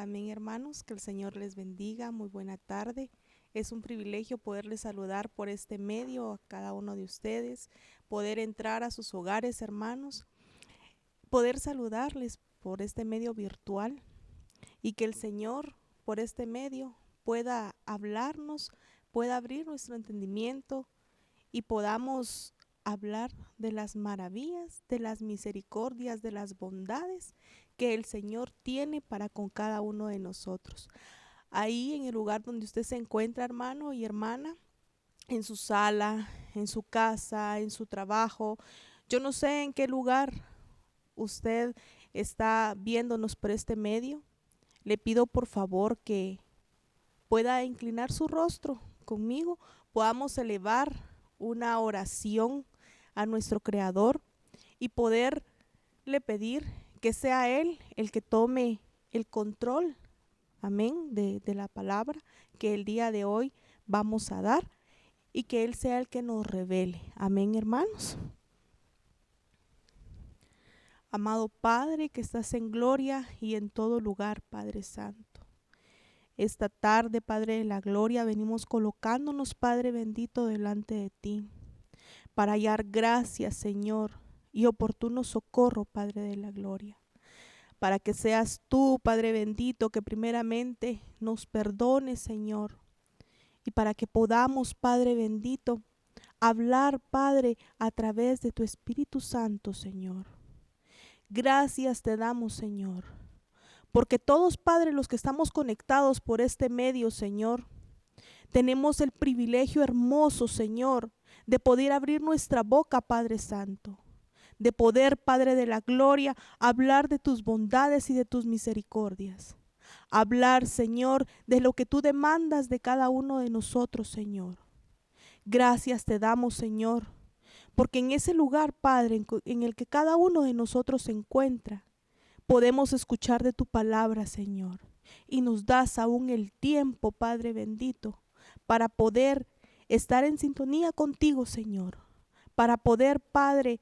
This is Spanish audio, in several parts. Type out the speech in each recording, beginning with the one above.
Amén, hermanos, que el Señor les bendiga, muy buena tarde. Es un privilegio poderles saludar por este medio a cada uno de ustedes, poder entrar a sus hogares, hermanos, poder saludarles por este medio virtual y que el Señor por este medio pueda hablarnos, pueda abrir nuestro entendimiento y podamos hablar de las maravillas, de las misericordias, de las bondades que el Señor tiene para con cada uno de nosotros. Ahí en el lugar donde usted se encuentra, hermano y hermana, en su sala, en su casa, en su trabajo, yo no sé en qué lugar usted está viéndonos por este medio. Le pido por favor que pueda inclinar su rostro conmigo, podamos elevar una oración a nuestro Creador y poderle pedir que sea Él el que tome el control, amén, de la palabra que el día de hoy vamos a dar y que Él sea el que nos revele. Amén, hermanos. Amado Padre que estás en gloria y en todo lugar, Padre Santo. Esta tarde, Padre de la gloria, venimos colocándonos, Padre bendito, delante de ti, para hallar gracias, Señor, y oportuno socorro, Padre de la gloria. Para que seas tú, Padre bendito, que primeramente nos perdones, Señor, y para que podamos, Padre bendito, hablar, Padre, a través de tu Espíritu Santo, Señor. Gracias te damos, Señor, porque todos, Padre, los que estamos conectados por este medio, Señor, tenemos el privilegio hermoso, Señor, de poder abrir nuestra boca, Padre Santo, de poder, Padre de la gloria, hablar de tus bondades y de tus misericordias. Hablar, Señor, de lo que tú demandas de cada uno de nosotros, Señor. Gracias te damos, Señor, porque en ese lugar, Padre, en el que cada uno de nosotros se encuentra, podemos escuchar de tu palabra, Señor, y nos das aún el tiempo, Padre bendito, para poder estar en sintonía contigo, Señor, para poder, Padre,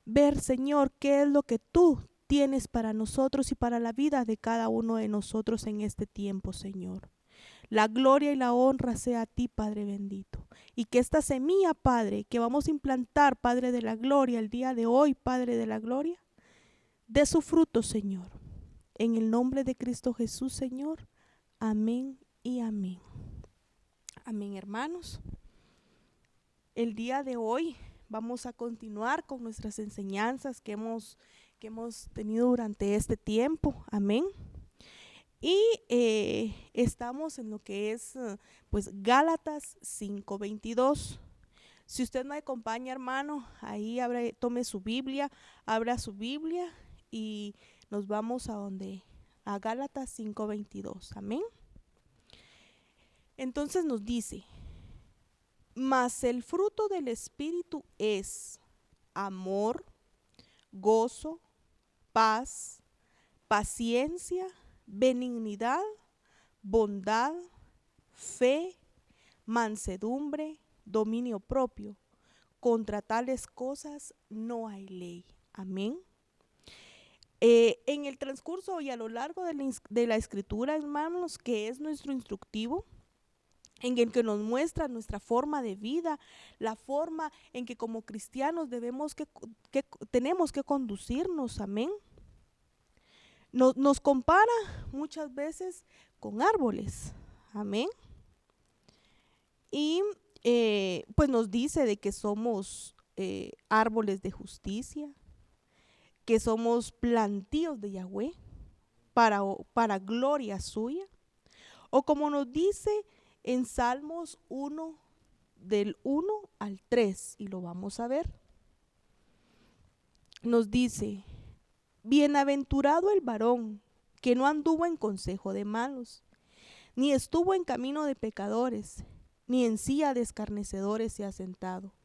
ver, Señor, qué es lo que tú tienes para nosotros y para la vida de cada uno de nosotros en este tiempo, Señor. La gloria y la honra sea a ti, Padre bendito, y que esta semilla, Padre, que vamos a implantar, Padre de la gloria, el día de hoy, Padre de la gloria, dé su fruto, Señor. En el nombre de Cristo Jesús, Señor. Amén y amén. Amén, hermanos. El día de hoy vamos a continuar con nuestras enseñanzas que hemos tenido durante este tiempo. Amén. Y estamos en lo que es pues Gálatas 5:22. Si usted me acompaña, hermano, ahí tome su Biblia, abra su Biblia y nos vamos a Gálatas 5:22. Amén. Entonces nos dice: mas el fruto del Espíritu es amor, gozo, paz, paciencia, benignidad, bondad, fe, mansedumbre, dominio propio. Contra tales cosas no hay ley. Amén. En el transcurso y a lo largo de la escritura, hermanos, que es nuestro instructivo, en el que nos muestra nuestra forma de vida, la forma en que como cristianos tenemos que conducirnos, amén. Nos compara muchas veces con árboles, amén. Y pues nos dice de que somos árboles de justicia, que somos plantíos de Yahweh para gloria suya, o como nos dice en Salmos 1, del 1 al 3, y lo vamos a ver. Nos dice: bienaventurado el varón que no anduvo en consejo de malos, ni estuvo en camino de pecadores, ni en silla de escarnecedores se ha sentado,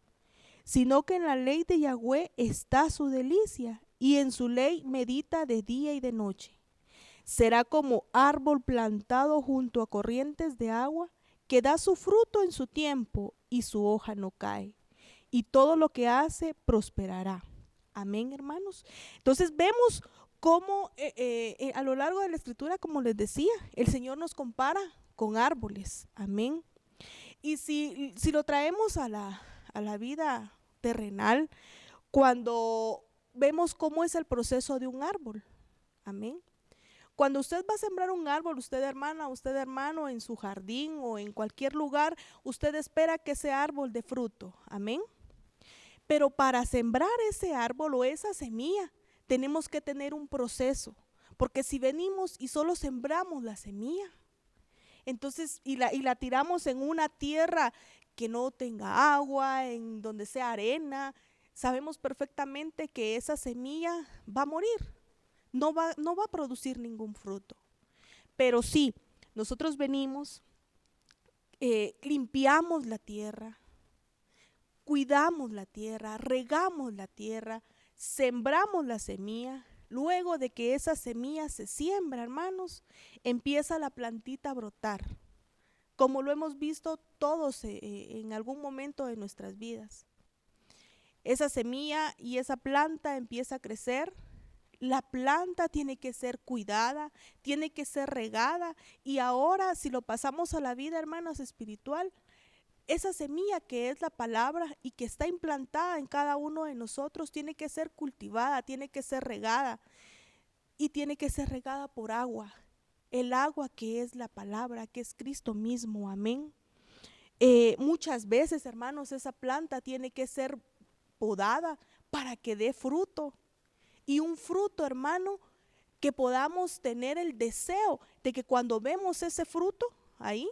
sino que en la ley de Yahweh está su delicia, y en su ley medita de día y de noche. Será como árbol plantado junto a corrientes de agua, que da su fruto en su tiempo y su hoja no cae, y todo lo que hace prosperará. Amén, hermanos. Entonces vemos Como a lo largo de la escritura, como les decía, el Señor nos compara con árboles, amén. Y si lo traemos a la vida terrenal, cuando vemos cómo es el proceso de un árbol, amén. Cuando usted va a sembrar un árbol, usted hermana, usted hermano, en su jardín o en cualquier lugar, usted espera que ese árbol dé fruto, amén. Pero para sembrar ese árbol o esa semilla, tenemos que tener un proceso, porque si venimos y solo sembramos la semilla, entonces y la tiramos en una tierra que no tenga agua, en donde sea arena, sabemos perfectamente que esa semilla va a morir, no va a producir ningún fruto. Pero si nosotros venimos, limpiamos la tierra, cuidamos la tierra, regamos la tierra, sembramos la semilla. Luego de que esa semilla se siembra, hermanos, empieza la plantita a brotar, como lo hemos visto todos en algún momento de nuestras vidas. Esa semilla y esa planta empieza a crecer. La planta tiene que ser cuidada, tiene que ser regada. Y ahora, si lo pasamos a la vida, hermanos, espiritual, esa semilla que es la palabra y que está implantada en cada uno de nosotros tiene que ser cultivada, tiene que ser regada y tiene que ser regada por agua. El agua que es la palabra, que es Cristo mismo, amén. Muchas veces, hermanos, esa planta tiene que ser podada para que dé fruto. Y un fruto, hermano, que podamos tener el deseo de que cuando vemos ese fruto ahí,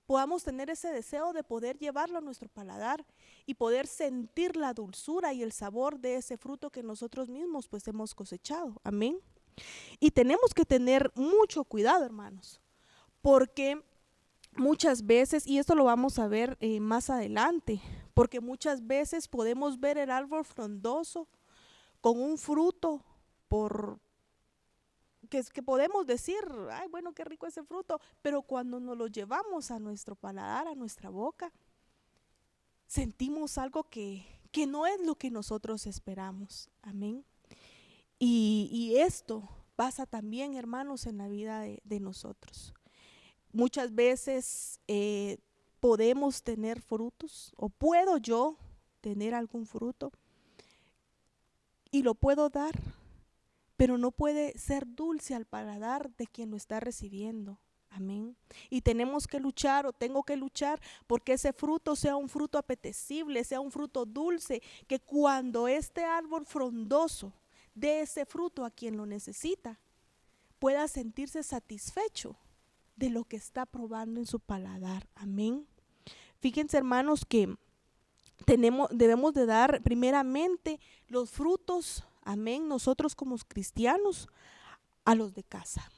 podamos tener ese deseo de poder llevarlo a nuestro paladar y poder sentir la dulzura y el sabor de ese fruto que nosotros mismos pues hemos cosechado, amén. Y tenemos que tener mucho cuidado, hermanos, porque muchas veces, y esto lo vamos a ver más adelante, porque muchas veces podemos ver el árbol frondoso con un fruto por que podemos decir, ay, bueno, qué rico ese fruto, pero cuando nos lo llevamos a nuestro paladar, a nuestra boca, sentimos algo que no es lo que nosotros esperamos, amén. Y esto pasa también, hermanos, en la vida de nosotros. Muchas veces podemos tener frutos, o puedo yo tener algún fruto y lo puedo dar, pero no puede ser dulce al paladar de quien lo está recibiendo. Amén. Y tenemos que luchar, o tengo que luchar, porque ese fruto sea un fruto apetecible, sea un fruto dulce, que cuando este árbol frondoso dé ese fruto a quien lo necesita, pueda sentirse satisfecho de lo que está probando en su paladar. Amén. Fíjense, hermanos, que debemos de dar primeramente los frutos, amén, nosotros como cristianos, a los de casa,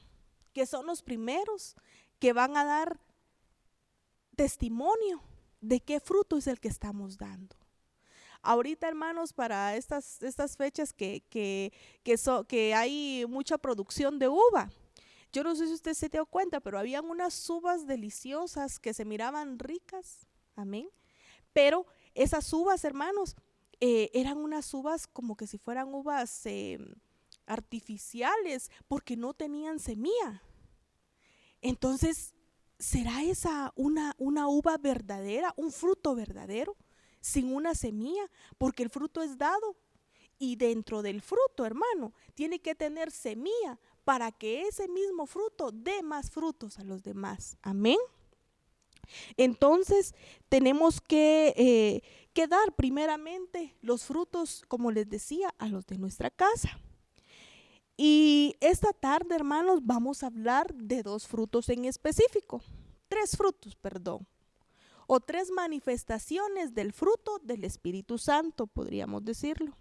que son los primeros que van a dar testimonio de qué fruto es el que estamos dando. Ahorita, hermanos, para estas fechas que hay mucha producción de uva, yo no sé si usted se dio cuenta, pero habían unas uvas deliciosas que se miraban ricas, amén, pero esas uvas, hermanos, eran unas uvas como que si fueran uvas artificiales, porque no tenían semilla. Entonces, ¿será esa una uva verdadera, un fruto verdadero, sin una semilla? Porque el fruto es dado, y dentro del fruto, hermano, tiene que tener semilla para que ese mismo fruto dé más frutos a los demás. Amén. Entonces tenemos que dar primeramente los frutos, como les decía, a los de nuestra casa. Y esta tarde, hermanos, vamos a hablar de dos frutos en específico, tres frutos, perdón, o tres manifestaciones del fruto del Espíritu Santo, podríamos decirlo,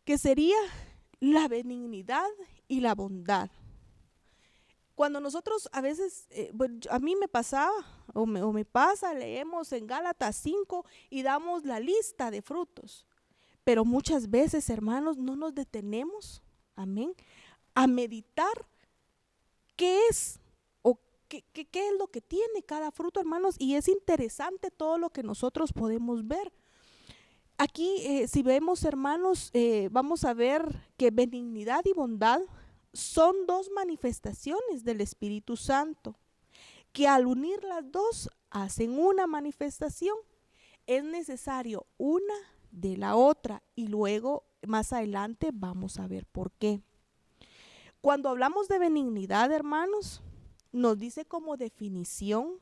que sería la benignidad y la bondad. Cuando nosotros a veces, a mí me pasaba o me pasa, leemos en Gálatas 5 y damos la lista de frutos, pero muchas veces, hermanos, no nos detenemos, amén, a meditar qué es o qué es lo que tiene cada fruto, hermanos, y es interesante todo lo que nosotros podemos ver. Aquí, si vemos, hermanos, vamos a ver que benignidad y bondad son dos manifestaciones del Espíritu Santo, que al unir las dos hacen una manifestación. Es necesario una de la otra y luego más adelante vamos a ver por qué. Cuando hablamos de benignidad, hermanos, nos dice como definición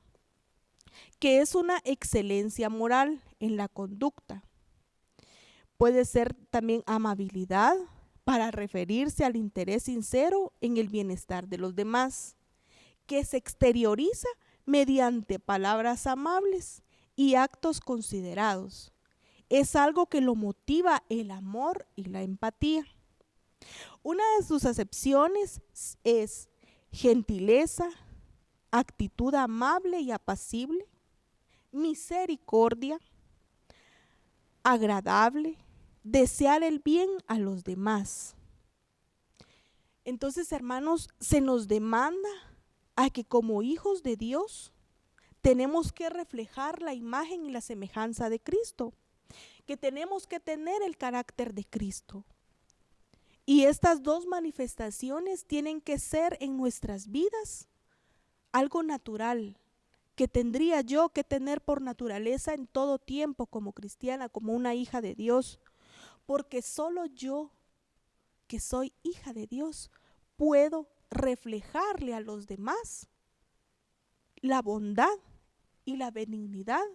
que es una excelencia moral en la conducta. Puede ser también amabilidad para referirse al interés sincero en el bienestar de los demás, que se exterioriza mediante palabras amables y actos considerados. Es algo que lo motiva el amor y la empatía. Una de sus acepciones es gentileza, actitud amable y apacible, misericordia, agradable, desear el bien a los demás. Entonces, hermanos, se nos demanda a que como hijos de Dios tenemos que reflejar la imagen y la semejanza de Cristo, que tenemos que tener el carácter de Cristo. Y estas dos manifestaciones tienen que ser en nuestras vidas algo natural, que tendría yo que tener por naturaleza en todo tiempo como cristiana, como una hija de Dios, porque solo yo, que soy hija de Dios, puedo reflejarle a los demás la bondad y la benignidad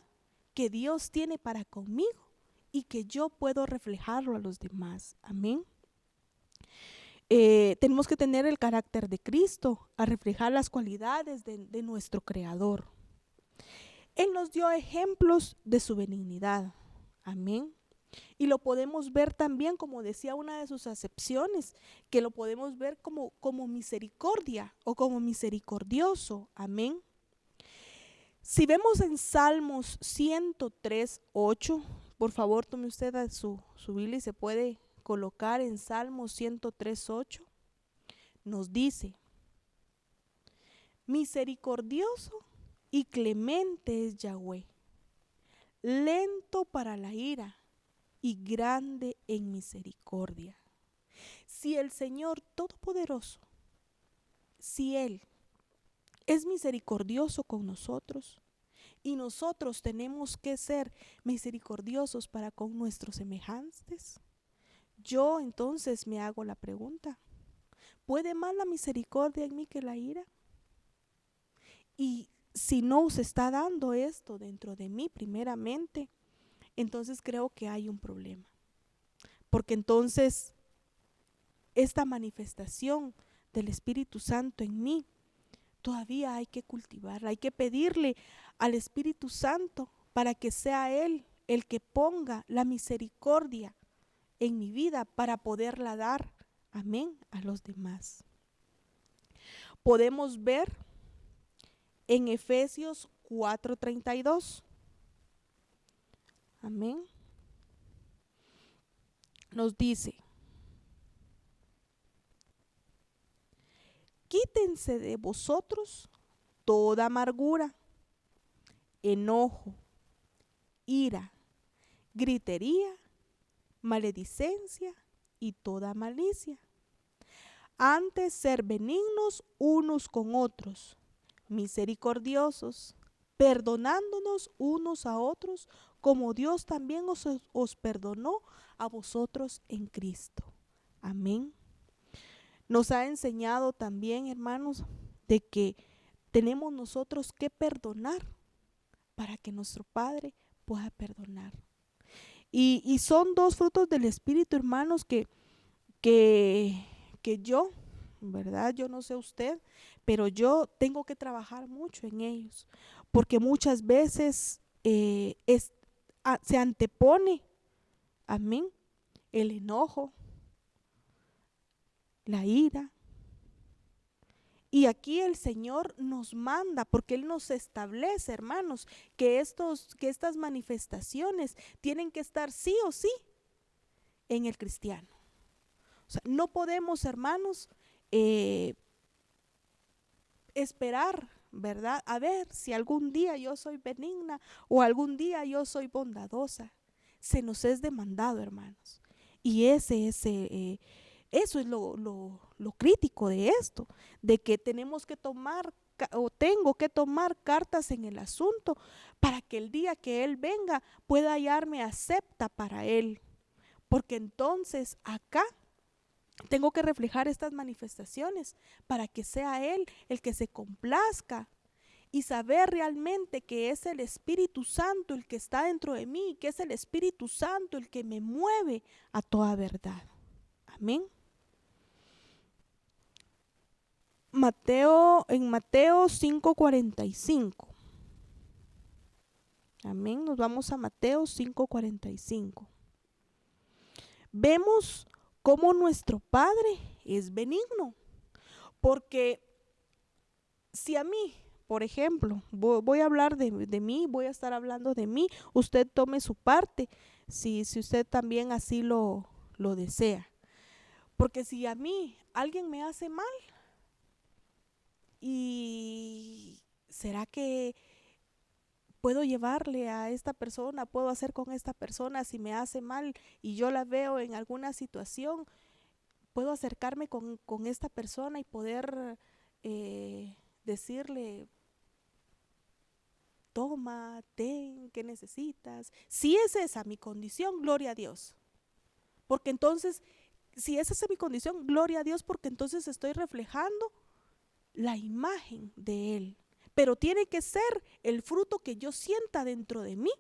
que Dios tiene para conmigo y que yo puedo reflejarlo a los demás. Amén. Tenemos que tener el carácter de Cristo, a reflejar las cualidades de nuestro Creador. Él nos dio ejemplos de su benignidad. Amén. Y lo podemos ver también, como decía una de sus acepciones, que lo podemos ver como misericordia o como misericordioso. Amén. Si vemos en Salmos 103:8, por favor tome usted a su Biblia y se puede colocar en Salmos 103:8, nos dice: misericordioso y clemente es Yahweh, lento para la ira y grande en misericordia. Si el Señor Todopoderoso, si Él es misericordioso con nosotros, y nosotros tenemos que ser misericordiosos para con nuestros semejantes, yo entonces me hago la pregunta: ¿puede más la misericordia en mí que la ira? Y si no se está dando esto dentro de mí primeramente, entonces creo que hay un problema. Porque entonces esta manifestación del Espíritu Santo en mí todavía hay que cultivarla, hay que pedirle al Espíritu Santo para que sea Él el que ponga la misericordia en mi vida para poderla dar, amén, a los demás. Podemos ver en Efesios 4:32, amén, nos dice: quítense de vosotros toda amargura, enojo, ira, gritería, maledicencia y toda malicia. Antes ser benignos unos con otros, misericordiosos, perdonándonos unos a otros, como Dios también os perdonó a vosotros en Cristo. Amén. Nos ha enseñado también, hermanos, de que tenemos nosotros que perdonar para que nuestro Padre pueda perdonar. Y son dos frutos del Espíritu, hermanos, que yo, ¿verdad? Yo no sé usted, pero yo tengo que trabajar mucho en ellos, porque muchas veces se antepone, amén, el enojo, la ira. Y aquí el Señor nos manda, porque Él nos establece, hermanos, que estas manifestaciones tienen que estar sí o sí en el cristiano. O sea, no podemos, hermanos, esperar, ¿verdad? A ver si algún día yo soy benigna o algún día yo soy bondadosa. se nos es demandado, hermanos. Y eso es lo crítico de esto, de que tenemos que tomar o tengo que tomar cartas en el asunto para que el día que Él venga pueda hallarme acepta para Él. Porque entonces acá tengo que reflejar estas manifestaciones para que sea Él el que se complazca y saber realmente que es el Espíritu Santo el que está dentro de mí, que es el Espíritu Santo el que me mueve a toda verdad. Amén. En Mateo 5:45. Amén. Nos vamos a Mateo 5:45. Vemos cómo nuestro Padre es benigno. Porque si a mí, por ejemplo, voy a hablar de mí, voy a estar hablando de mí, usted tome su parte, si usted también así lo desea. Porque si a mí alguien me hace mal, ¿y será que puedo llevarle a esta persona, puedo hacer con esta persona si me hace mal y yo la veo en alguna situación? Puedo acercarme con esta persona y poder decirle, toma, ten, ¿qué necesitas? Si es esa mi condición, gloria a Dios. Porque entonces, si esa es mi condición, gloria a Dios, porque entonces estoy reflejando la imagen de Él. Pero tiene que ser el fruto que yo sienta dentro de mí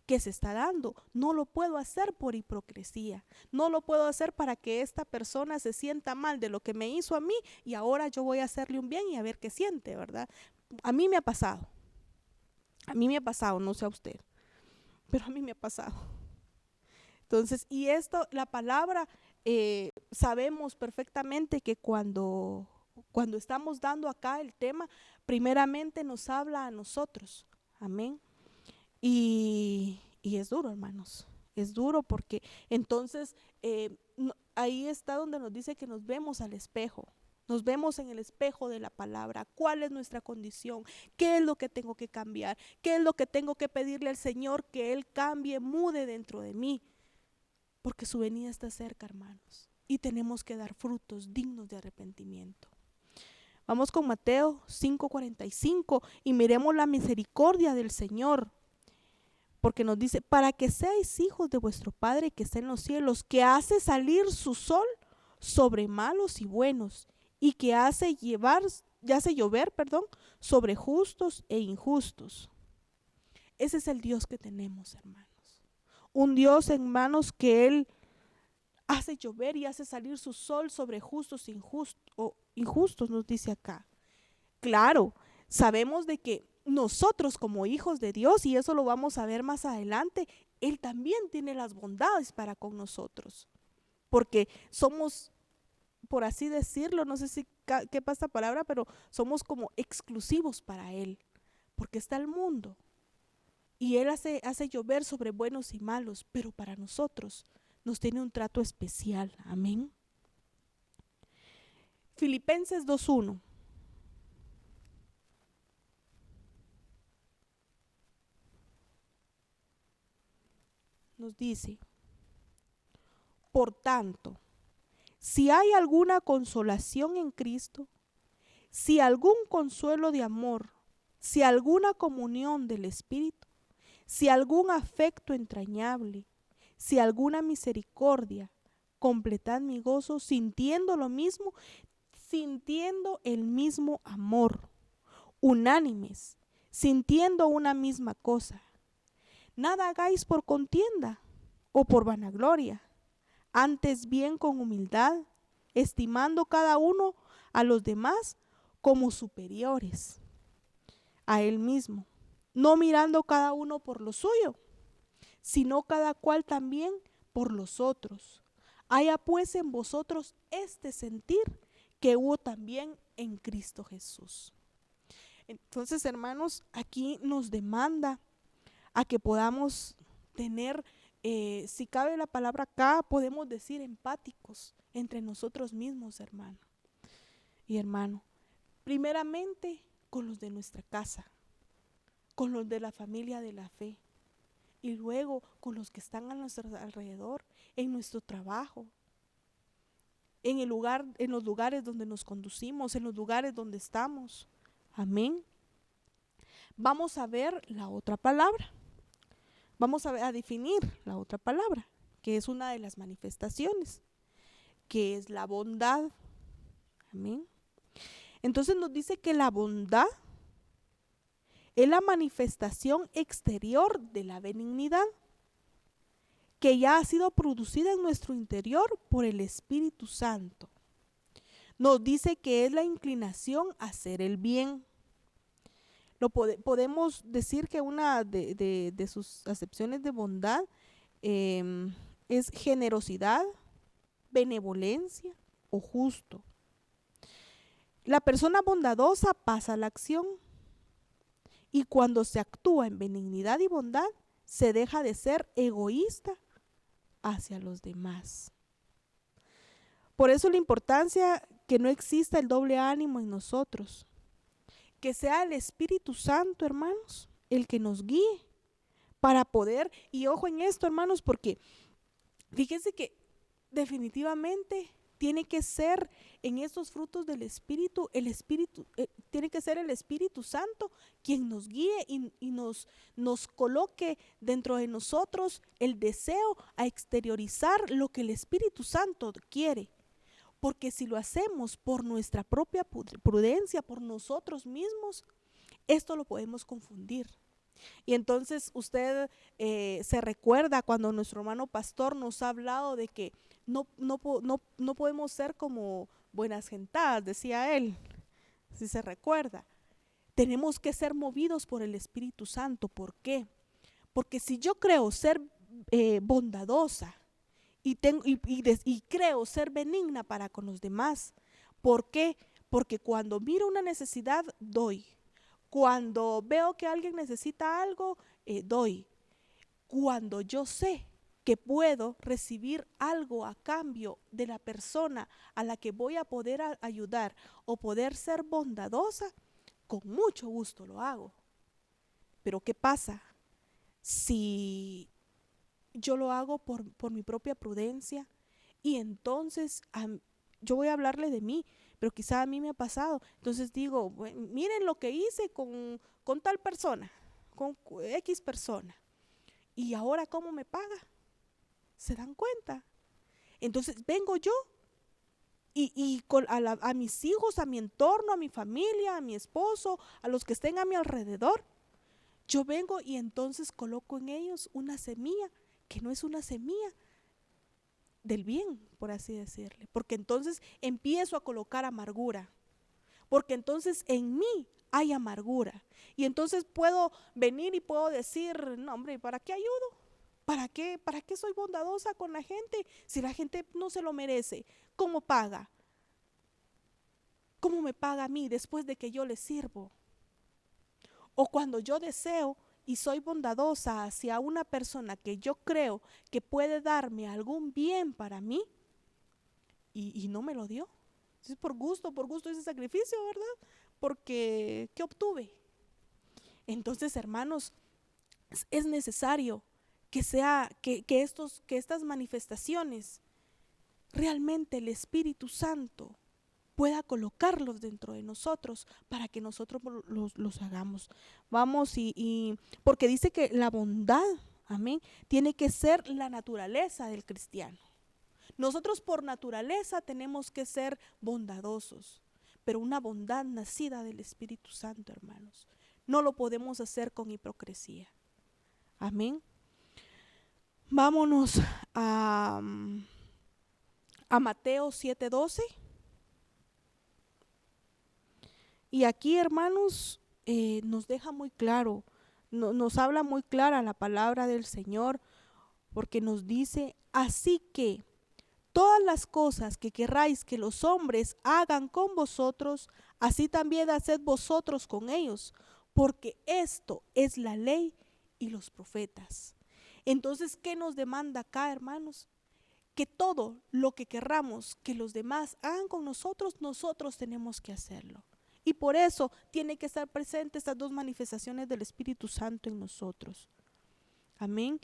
que se está dando. No lo puedo hacer por hipocresía. No lo puedo hacer para que esta persona se sienta mal de lo que me hizo a mí y ahora yo voy a hacerle un bien y a ver qué siente, ¿verdad? A mí me ha pasado. A mí me ha pasado, no sé a usted, pero a mí me ha pasado. Entonces, y esto, la palabra, sabemos perfectamente que cuando estamos dando acá el tema, primeramente nos habla a nosotros. Amén. Y es duro, hermanos. Es duro porque entonces ahí está donde nos dice que nos vemos al espejo. Nos vemos en el espejo de la palabra. ¿Cuál es nuestra condición? ¿Qué es lo que tengo que cambiar? ¿Qué es lo que tengo que pedirle al Señor que Él cambie, mude dentro de mí? Porque su venida está cerca, hermanos. Y tenemos que dar frutos dignos de arrepentimiento. Vamos con Mateo 5:45 y miremos la misericordia del Señor. Porque nos dice, para que seáis hijos de vuestro Padre que está en los cielos, que hace salir su sol sobre malos y buenos, y que hace llover, sobre justos e injustos. Ese es el Dios que tenemos, hermanos. Un Dios, hermanos, que Él hace llover y hace salir su sol sobre justos e injustos, nos dice acá. Claro, sabemos de que nosotros como hijos de Dios, y eso lo vamos a ver más adelante, Él también tiene las bondades para con nosotros. Porque somos, por así decirlo, no sé si quepa esta palabra, pero somos como exclusivos para Él. Porque está el mundo. Y Él hace llover sobre buenos y malos, pero para nosotros nos tiene un trato especial. Amén. Filipenses 2:1. Nos dice, por tanto, si hay alguna consolación en Cristo, si algún consuelo de amor, si alguna comunión del Espíritu, si algún afecto entrañable, si alguna misericordia, completad mi gozo sintiendo lo mismo, sintiendo el mismo amor, unánimes, sintiendo una misma cosa. Nada hagáis por contienda o por vanagloria, antes bien con humildad, estimando cada uno a los demás como superiores a él mismo, no mirando cada uno por lo suyo, sino cada cual también por los otros. Haya pues en vosotros este sentir que hubo también en Cristo Jesús. Entonces, hermanos, aquí nos demanda a que podamos tener, si cabe la palabra acá, podemos decir empáticos entre nosotros mismos, hermano y hermano. Primeramente con los de nuestra casa, con los de la familia de la fe. y luego con los que están a nuestro alrededor, en nuestro trabajo, en los lugares donde nos conducimos, en los lugares donde estamos. Amén. Vamos a ver la otra palabra. Vamos a definir la otra palabra, que es una de las manifestaciones, que es la bondad. Amén. Entonces nos dice que la bondad es la manifestación exterior de la benignidad que ya ha sido producida en nuestro interior por el Espíritu Santo. Nos dice que es la inclinación a hacer el bien. Podemos decir que una de sus acepciones de bondad es generosidad, benevolencia o justo. La persona bondadosa pasa a la acción, y cuando se actúa en benignidad y bondad, se deja de ser egoísta hacia los demás. Por eso la importancia que no exista el doble ánimo en nosotros. Que sea el Espíritu Santo, hermanos, el que nos guíe para poder, y ojo en esto, hermanos, porque fíjense que definitivamente tiene que ser en estos frutos del Espíritu, tiene que ser el Espíritu Santo quien nos guíe y nos coloque dentro de nosotros el deseo a exteriorizar lo que el Espíritu Santo quiere. Porque si lo hacemos por nuestra propia prudencia, por nosotros mismos, esto lo podemos confundir. Y entonces usted se recuerda cuando nuestro hermano pastor nos ha hablado de que no podemos ser como buenas gentadas, decía él, si se recuerda. Tenemos que ser movidos por el Espíritu Santo. ¿Por qué? Porque si yo creo ser bondadosa, y creo ser benigna para con los demás. ¿Por qué? Porque cuando miro una necesidad, doy. Cuando veo que alguien necesita algo, doy. Cuando yo sé que puedo recibir algo a cambio de la persona a la que voy a poder ayudar o poder ser bondadosa, con mucho gusto lo hago. Pero ¿qué pasa? Si yo lo hago por mi propia prudencia, y entonces yo voy a hablarle de mí, pero quizá a mí me ha pasado. Entonces digo, bueno, miren lo que hice con tal persona, con X persona, y ahora ¿cómo me paga? ¿Se dan cuenta? Entonces vengo yo y a mis hijos, a mi entorno, a mi familia, a mi esposo, a los que estén a mi alrededor, yo vengo y entonces coloco en ellos una semilla que no es una semilla del bien, por así decirle, porque entonces empiezo a colocar amargura, porque entonces en mí hay amargura, y entonces puedo venir y puedo decir, no hombre, ¿para qué ayudo? ¿Para qué soy bondadosa con la gente si la gente no se lo merece? ¿Cómo paga? ¿Cómo me paga a mí después de que yo le sirvo? O cuando yo deseo y soy bondadosa hacia una persona que yo creo que puede darme algún bien para mí y no me lo dio. Es por gusto ese sacrificio, ¿verdad? Porque ¿qué obtuve? Entonces, hermanos, es necesario que estas manifestaciones realmente el Espíritu Santo pueda colocarlos dentro de nosotros para que nosotros los hagamos. Vamos porque dice que la bondad, amén, tiene que ser la naturaleza del cristiano. Nosotros por naturaleza tenemos que ser bondadosos, pero una bondad nacida del Espíritu Santo, hermanos. No lo podemos hacer con hipocresía. Amén. Vámonos a Mateo 7:12. Y aquí, hermanos, nos deja muy claro, nos habla muy clara la palabra del Señor, porque nos dice, así que todas las cosas que querráis que los hombres hagan con vosotros, así también haced vosotros con ellos, porque esto es la ley y los profetas. Entonces, ¿qué nos demanda acá, hermanos? Que todo lo que querramos que los demás hagan con nosotros, nosotros tenemos que hacerlo. Y por eso tiene que estar presente estas dos manifestaciones del Espíritu Santo en nosotros. Amén.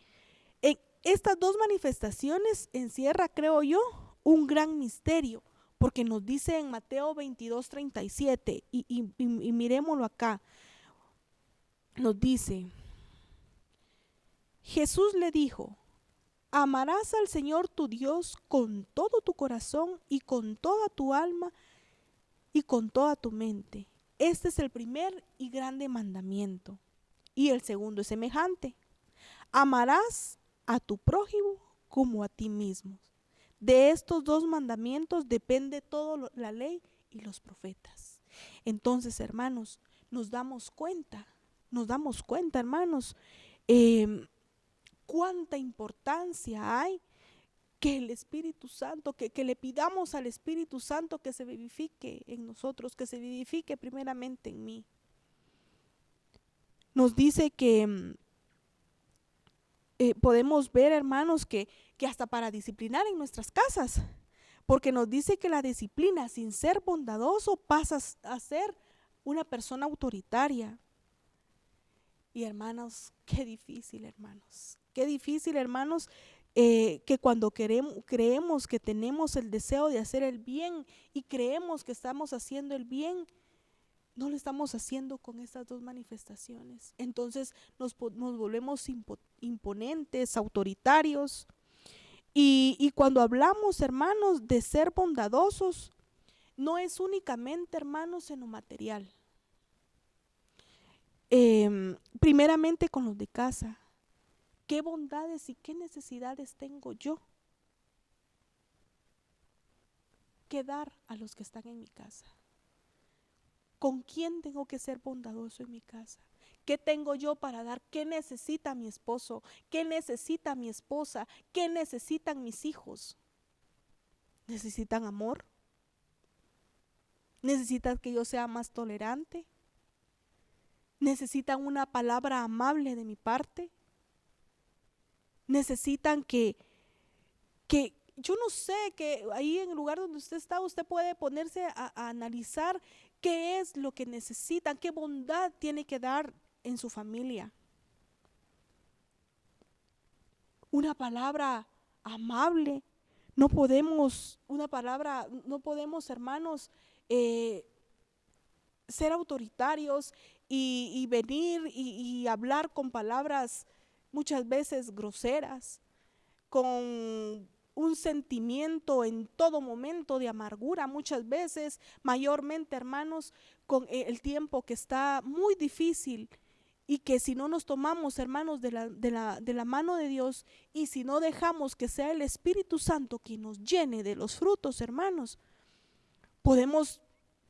En estas dos manifestaciones encierra, creo yo, un gran misterio, porque nos dice en Mateo 22:37, y miremoslo acá, nos dice, Jesús le dijo, amarás al Señor tu Dios con todo tu corazón y con toda tu alma y con toda tu mente. Este es el primer y grande mandamiento. Y el segundo es semejante. Amarás a tu prójimo como a ti mismo. De estos dos mandamientos depende toda la ley y los profetas. Entonces, hermanos, nos damos cuenta, hermanos, cuánta importancia hay que el Espíritu Santo, que le pidamos al Espíritu Santo que se vivifique en nosotros, que se vivifique primeramente en mí. Nos dice que podemos ver, hermanos, que hasta para disciplinar en nuestras casas, porque nos dice que la disciplina sin ser bondadoso pasas a ser una persona autoritaria. Y hermanos, qué difícil, hermanos, que cuando creemos que tenemos el deseo de hacer el bien y creemos que estamos haciendo el bien, no lo estamos haciendo con estas dos manifestaciones. Entonces nos volvemos imponentes, autoritarios. Y cuando hablamos, hermanos, de ser bondadosos, no es únicamente, hermanos, en lo material. Primeramente con los de casa. ¿Qué bondades y qué necesidades tengo yo que dar a los que están en mi casa? ¿Con quién tengo que ser bondadoso en mi casa? ¿Qué tengo yo para dar? ¿Qué necesita mi esposo? ¿Qué necesita mi esposa? ¿Qué necesitan mis hijos? ¿Necesitan amor? ¿Necesitan que yo sea más tolerante? ¿Necesitan una palabra amable de mi parte? ¿Necesitan que yo no sé, que ahí en el lugar donde usted está, usted puede ponerse a analizar qué es lo que necesitan, qué bondad tiene que dar en su familia? Una palabra amable. No podemos, hermanos, ser autoritarios y venir y hablar con palabras muchas veces groseras, con un sentimiento en todo momento de amargura, muchas veces, mayormente, hermanos, con el tiempo que está muy difícil, y que si no nos tomamos, hermanos, de la mano de Dios, y si no dejamos que sea el Espíritu Santo quien nos llene de los frutos, hermanos, podemos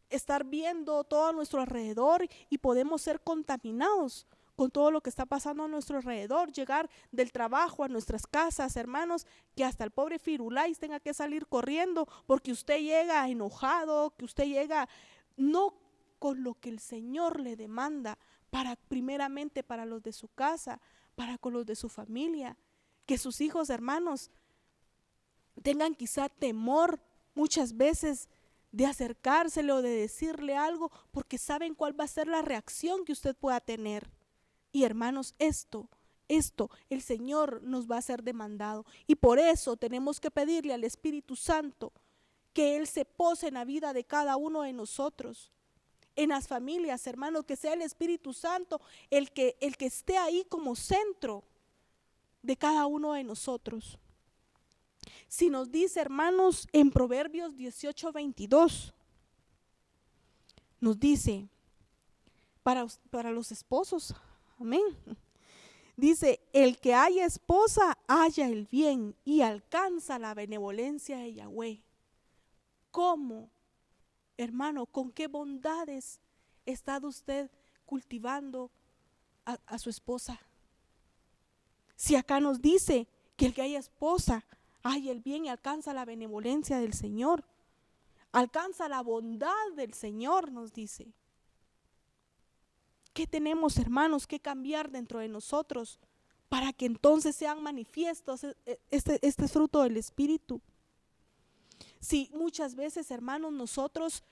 estar viendo todo a nuestro alrededor y podemos ser contaminados con todo lo que está pasando a nuestro alrededor, llegar del trabajo a nuestras casas, hermanos, que hasta el pobre Firulais tenga que salir corriendo porque usted llega enojado, que usted llega no con lo que el Señor le demanda, primeramente para los de su casa, para con los de su familia, que sus hijos, hermanos, tengan quizá temor muchas veces de acercársele o de decirle algo, porque saben cuál va a ser la reacción que usted pueda tener. Y hermanos, esto el Señor nos va a ser demandado, y por eso tenemos que pedirle al Espíritu Santo que Él se pose en la vida de cada uno de nosotros, en las familias, hermanos, que sea el Espíritu Santo el que esté ahí como centro de cada uno de nosotros. Si nos dice, hermanos, en Proverbios 18:22, nos dice para los esposos, amén, dice, el que haya esposa halla el bien y alcanza la benevolencia de Yahweh. ¿Cómo, hermano, con qué bondades está usted cultivando a su esposa? Si acá nos dice que el que haya esposa halla el bien y alcanza la benevolencia del Señor, alcanza la bondad del Señor, nos dice. ¿Qué tenemos, hermanos, que cambiar dentro de nosotros para que entonces sean manifiestos este fruto del Espíritu? Si muchas veces, hermanos, nosotros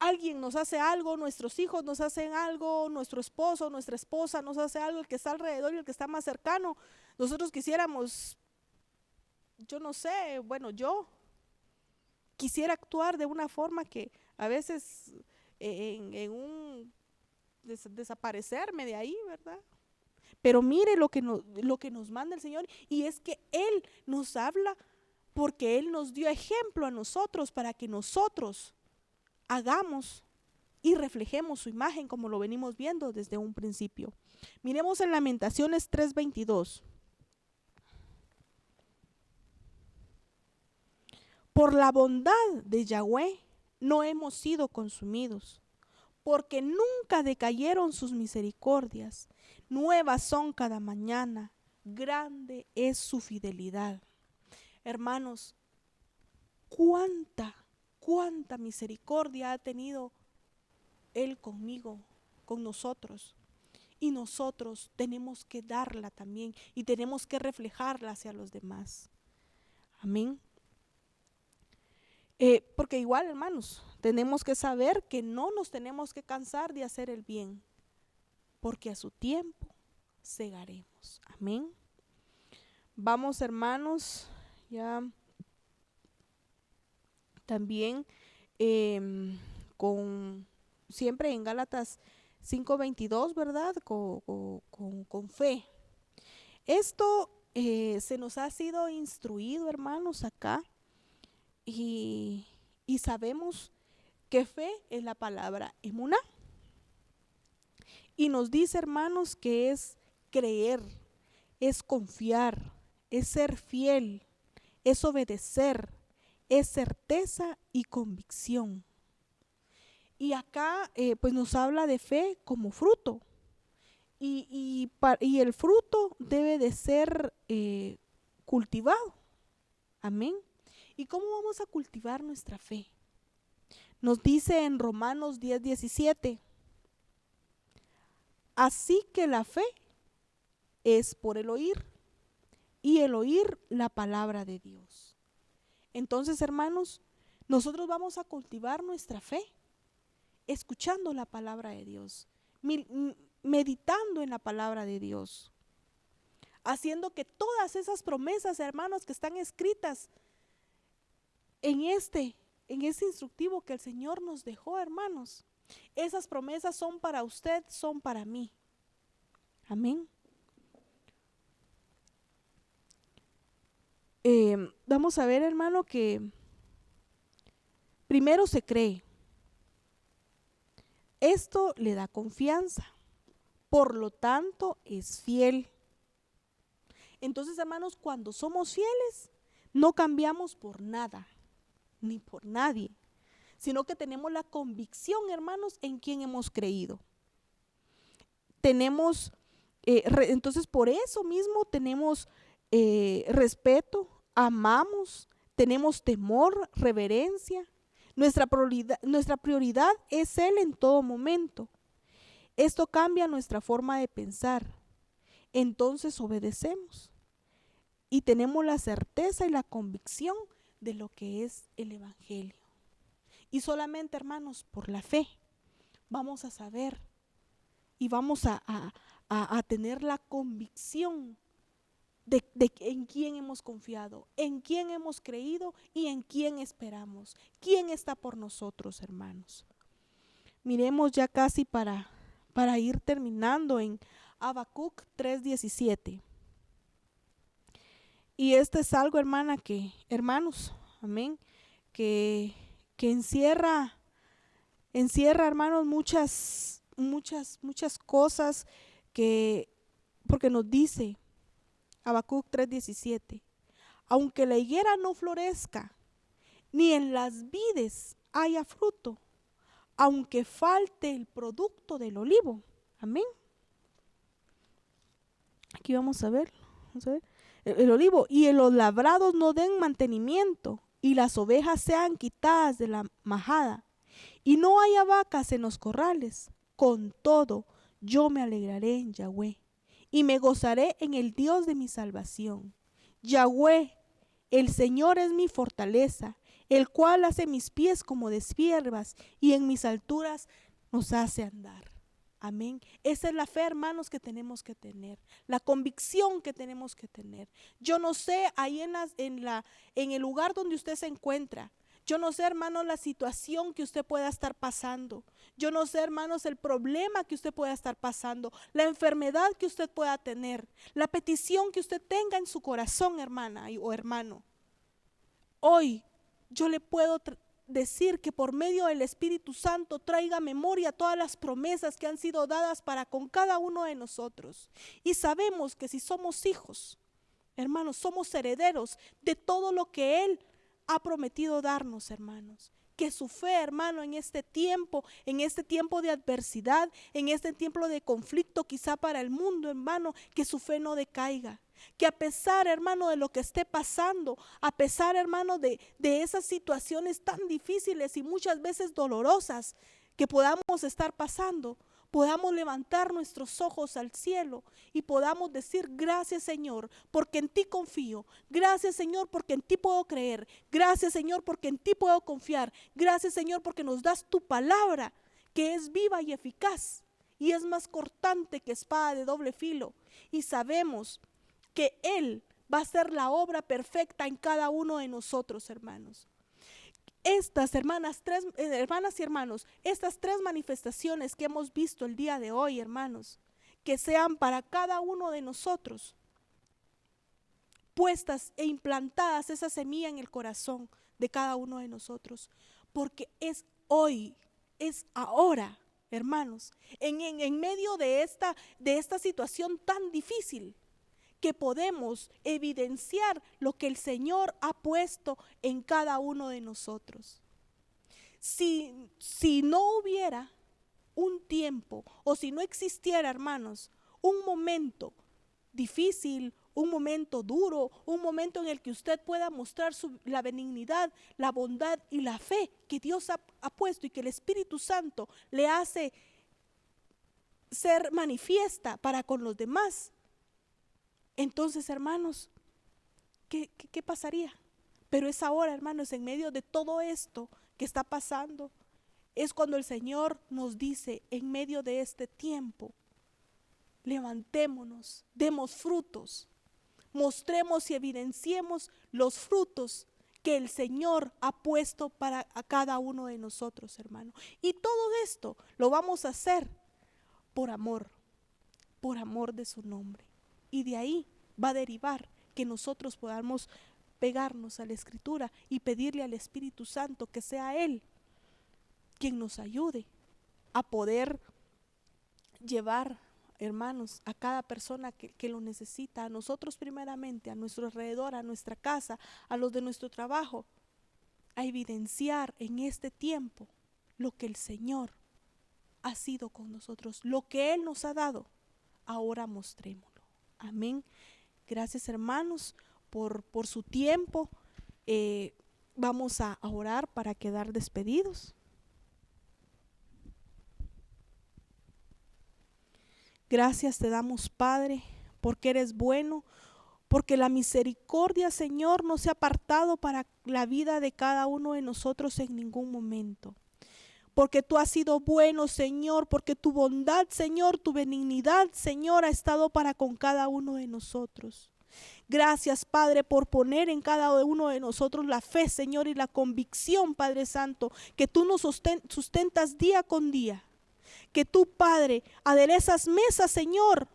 alguien nos hace algo, nuestros hijos nos hacen algo, nuestro esposo, nuestra esposa nos hace algo, el que está alrededor y el que está más cercano, nosotros quisiéramos, yo no sé, bueno, yo quisiera actuar de una forma que a veces en un desaparecerme de ahí, ¿verdad? Pero mire lo que nos manda el Señor, y es que Él nos habla porque Él nos dio ejemplo a nosotros para que nosotros hagamos y reflejemos su imagen como lo venimos viendo desde un principio. Miremos en Lamentaciones 3:22. Por la bondad de Yahweh no hemos sido consumidos, porque nunca decayeron sus misericordias. Nuevas son cada mañana, grande es su fidelidad. Hermanos, cuánta misericordia ha tenido Él conmigo, con nosotros. Y nosotros tenemos que darla también y tenemos que reflejarla hacia los demás. Amén. Porque igual, hermanos, tenemos que saber que no nos tenemos que cansar de hacer el bien, porque a su tiempo segaremos. Amén. Vamos, hermanos, ya también con siempre en Gálatas 5:22, ¿verdad? Con fe. Esto se nos ha sido instruido, hermanos, acá. Y sabemos que fe es la palabra emuná. Y nos dice, hermanos, que es creer, es confiar, es ser fiel, es obedecer, es certeza y convicción. Y acá pues nos habla de fe como fruto. Y el fruto debe de ser cultivado. Amén. ¿Y cómo vamos a cultivar nuestra fe? Nos dice en Romanos 10:17. Así que la fe es por el oír, y el oír la palabra de Dios. Entonces, hermanos, nosotros vamos a cultivar nuestra fe escuchando la palabra de Dios, meditando en la palabra de Dios, haciendo que todas esas promesas, hermanos, que están escritas en este instructivo que el Señor nos dejó, hermanos, esas promesas son para usted, son para mí. Amén. Vamos a ver, hermano, que primero se cree. Esto le da confianza, por lo tanto es fiel. Entonces, hermanos, cuando somos fieles, no cambiamos por nada, ni por nadie, sino que tenemos la convicción, hermanos, en quien hemos creído. Tenemos, entonces por eso mismo tenemos respeto, amamos, tenemos temor, reverencia. Nuestra prioridad es Él en todo momento. Esto cambia nuestra forma de pensar. Entonces obedecemos y tenemos la certeza y la convicción de lo que es el Evangelio. Y solamente, hermanos, por la fe vamos a saber y vamos a tener la convicción de en quién hemos confiado, en quién hemos creído y en quién esperamos. ¿Quién está por nosotros, hermanos? Miremos ya casi para ir terminando en Habacuc 3:17. Y este es algo, hermanos, amén, que encierra, hermanos, muchas cosas porque nos dice Habacuc 3:17, aunque la higuera no florezca, ni en las vides haya fruto, aunque falte el producto del olivo. Amén. Aquí vamos a ver. El olivo, y en los labrados no den mantenimiento, y las ovejas sean quitadas de la majada, y no haya vacas en los corrales. Con todo, yo me alegraré en Yahweh, y me gozaré en el Dios de mi salvación. Yahweh, el Señor es mi fortaleza, el cual hace mis pies como de ciervas y en mis alturas nos hace andar. Amén. Esa es la fe, hermanos, que tenemos que tener, la convicción que tenemos que tener. Yo no sé ahí en el lugar donde usted se encuentra. Yo no sé, hermanos, la situación que usted pueda estar pasando. Yo no sé, hermanos, el problema que usted pueda estar pasando, la enfermedad que usted pueda tener, la petición que usted tenga en su corazón, hermana o hermano. Hoy yo le puedo decir que por medio del Espíritu Santo traiga memoria todas las promesas que han sido dadas para con cada uno de nosotros. Y sabemos que si somos hijos, hermanos, somos herederos de todo lo que Él ha prometido darnos, hermanos. Que su fe, hermano, en este tiempo de adversidad, en este tiempo de conflicto quizá para el mundo, hermano, que su fe no decaiga. Que a pesar, hermano, de lo que esté pasando, a pesar, hermano, de esas situaciones tan difíciles y muchas veces dolorosas que podamos estar pasando, podamos levantar nuestros ojos al cielo y podamos decir: gracias, Señor, porque en ti confío. Gracias, Señor, porque en ti puedo creer. Gracias, Señor, porque en ti puedo confiar. Gracias, Señor, porque nos das tu palabra, que es viva y eficaz y es más cortante que espada de doble filo. Y sabemos que Él va a hacer la obra perfecta en cada uno de nosotros, hermanos. Estas hermanas y hermanos, estas tres manifestaciones que hemos visto el día de hoy, hermanos, que sean para cada uno de nosotros puestas e implantadas esa semilla en el corazón de cada uno de nosotros, porque es hoy, es ahora, hermanos, en medio de esta situación tan difícil, que podemos evidenciar lo que el Señor ha puesto en cada uno de nosotros. Si no hubiera un tiempo, o si no existiera, hermanos, un momento difícil, un momento duro, un momento en el que usted pueda mostrar la benignidad, la bondad y la fe que Dios ha puesto y que el Espíritu Santo le hace ser manifiesta para con los demás, entonces, hermanos, ¿qué pasaría? Pero es ahora, hermanos, en medio de todo esto que está pasando, es cuando el Señor nos dice: en medio de este tiempo, levantémonos, demos frutos, mostremos y evidenciemos los frutos que el Señor ha puesto para a cada uno de nosotros, hermano. Y todo esto lo vamos a hacer por amor de su nombre. Y de ahí va a derivar que nosotros podamos pegarnos a la Escritura y pedirle al Espíritu Santo que sea Él quien nos ayude a poder llevar, hermanos, a cada persona que lo necesita, a nosotros primeramente, a nuestro alrededor, a nuestra casa, a los de nuestro trabajo, a evidenciar en este tiempo lo que el Señor ha sido con nosotros, lo que Él nos ha dado. Ahora mostrémoslo. Amén. Gracias, hermanos, por su tiempo. Vamos a orar para quedar despedidos. Gracias te damos, Padre, porque eres bueno, porque la misericordia, Señor, no se ha apartado para la vida de cada uno de nosotros en ningún momento. Porque tú has sido bueno, Señor, porque tu bondad, Señor, tu benignidad, Señor, ha estado para con cada uno de nosotros. Gracias, Padre, por poner en cada uno de nosotros la fe, Señor, y la convicción, Padre Santo, que tú nos sustentas día con día. Que tú, Padre, aderezas mesas, Señor,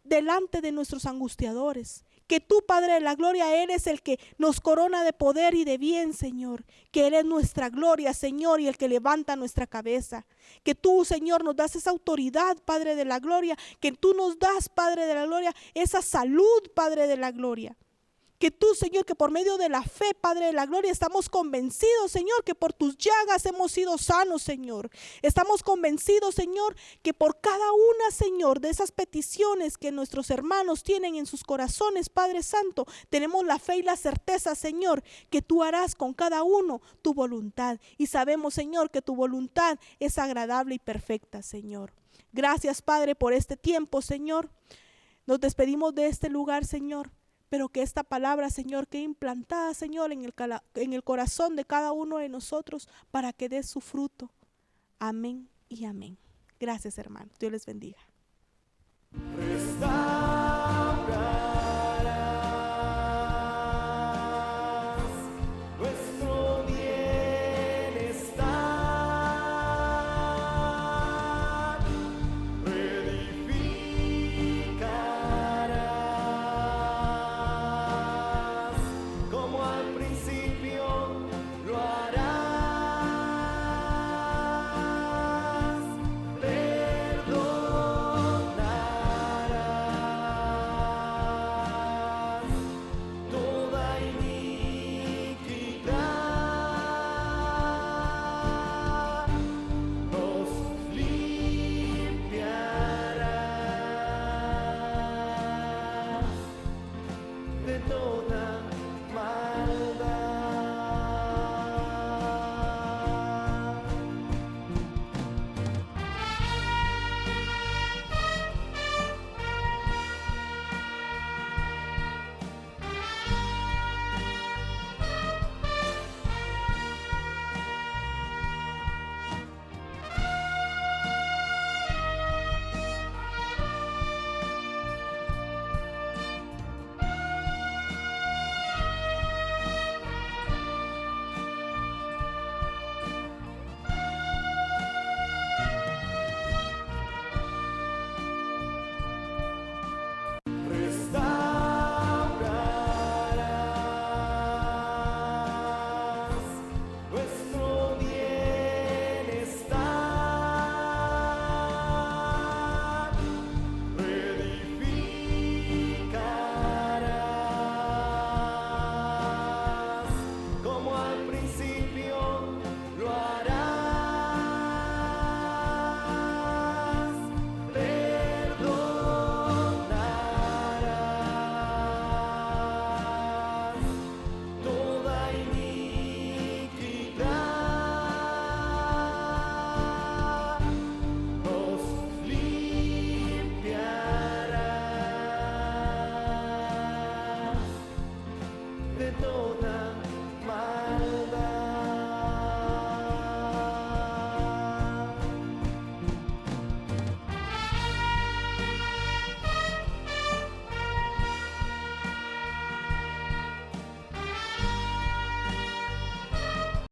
delante de nuestros angustiadores. Que tú, Padre de la gloria, eres el que nos corona de poder y de bien, Señor. Que eres nuestra gloria, Señor, y el que levanta nuestra cabeza. Que tú, Señor, nos das esa autoridad, Padre de la gloria. Que tú nos das, Padre de la gloria, esa salud, Padre de la gloria. Que tú, Señor, que por medio de la fe, Padre de la gloria, estamos convencidos, Señor, que por tus llagas hemos sido sanos, Señor. Estamos convencidos, Señor, que por cada una, Señor, de esas peticiones que nuestros hermanos tienen en sus corazones, Padre Santo, tenemos la fe y la certeza, Señor, que tú harás con cada uno tu voluntad. Y sabemos, Señor, que tu voluntad es agradable y perfecta, Señor. Gracias, Padre, por este tiempo, Señor. Nos despedimos de este lugar, Señor, pero que esta palabra, Señor, quede implantada, Señor, en el corazón de cada uno de nosotros para que dé su fruto. Amén y amén. Gracias, hermano. Dios les bendiga.